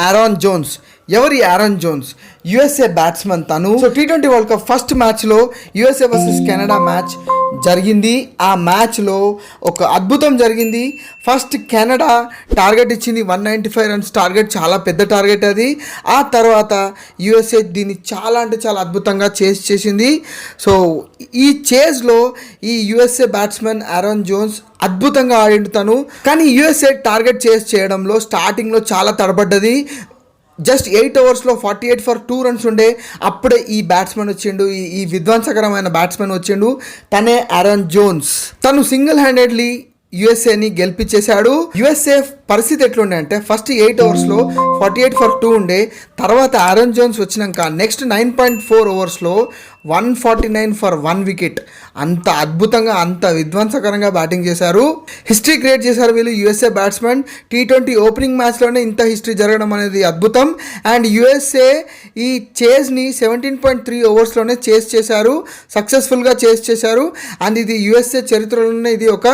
Aaron Jones. ఎవరి Aaron Jones? USA batsmen తను. So T20 world cup first మ్యాచ్లో USA versus Canada match జరిగింది. ఆ మ్యాచ్లో ఒక అద్భుతం జరిగింది. ఫస్ట్ కెనడా టార్గెట్ ఇచ్చింది 195 రన్స్ టార్గెట్, చాలా పెద్ద టార్గెట్ అది. ఆ తర్వాత యుఎస్ఏ దీన్ని చాలా అంటే చాలా అద్భుతంగా చేసింది. సో ఈ చేజ్లో ఈ యుఎస్ఏ బ్యాట్స్మెన్ ఆరోన్ జోన్స్ అద్భుతంగా ఆడిండు తను. కానీ యుఎస్ఏ టార్గెట్ చేయడంలో స్టార్టింగ్లో చాలా తడబడ్డది. జస్ట్ 8 ఓవర్స్లో 48 ఫర్ 2 రన్స్ ఉండే. అప్పుడే ఈ బ్యాట్స్మెన్ వచ్చిండు, ఈ విధ్వంసకరమైన బ్యాట్స్మెన్ వచ్చిండు. తనే ఆరోన్ జోన్స్. తను సింగిల్ హ్యాండెడ్లీ యుఎస్ఏని గెలిపించేశాడు. యుఎస్ఏ పరిస్థితి ఎట్లుండే అంటే ఫస్ట్ 8 ఓవర్స్లో 48 ఫర్ 2 ఉండే. తర్వాత ఆరోన్ జోన్స్ వచ్చినాక నెక్స్ట్ 9.4 ఓవర్స్లో 149 ఫర్ 1 వికెట్. అంత అద్భుతంగా అంత విధ్వంసకరంగా బ్యాటింగ్ చేశారు. హిస్టరీ క్రియేట్ చేశారు వీళ్ళు యుఎస్ఏ బ్యాట్స్మెన్. T20 ఓపెనింగ్ మ్యాచ్లోనే ఇంత హిస్టరీ జరగడం అనేది అద్భుతం. అండ్ యుఎస్ఏ ఈ చేజ్ని 17.3 ఓవర్స్లోనే చేశారు, సక్సెస్ఫుల్గా చేశారు. అండ్ ఇది యుఎస్ఏ చరిత్రలోనే ఇది ఒక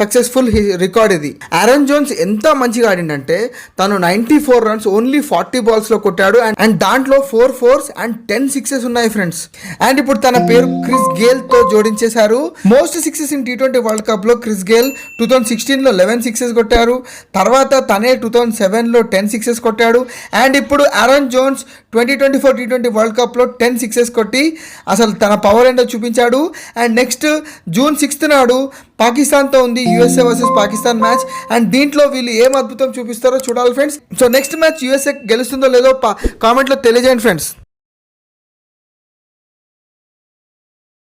సక్సెస్ఫుల్ రికార్డ్. ఇది ఆరోన్ జోన్స్ ఎంత మంచిగా ఆడిందంటే తను 94 రన్స్ ఓన్లీ 40 బాల్స్లో కొట్టాడు. అండ్ దాంట్లో 4 4s అండ్ 10 6s ఉన్నాయి ఫ్రెండ్స్. అండ్ ఇప్పుడు తన పేరు క్రిస్ గేల్ తో జోడించేశారు. Most sixes in T20 world cup లో క్రిస్ గేల్ 2016లో 11 సిక్సెస్ కొట్టారు. తర్వాత తనే 2007లో 10 సిక్సెస్ కొట్టాడు. అండ్ ఇప్పుడు Aaron Jones 2024 T20 world cup లో 10 సిక్సెస్ కొట్టి అసలు తన పవర్ ఏంటో చూపించాడు. అండ్ నెక్స్ట్ June 6th నాడు పాకిస్తాన్తో ఉంది USA versus Pakistan match. And దీంట్లో వీళ్ళు ఏం అద్భుతం చూపిస్తారో చూడాలి friends. So next match USA గెలుస్తుందో లేదో కామెంట్లో తెలియజేయండి ఫ్రెండ్స్.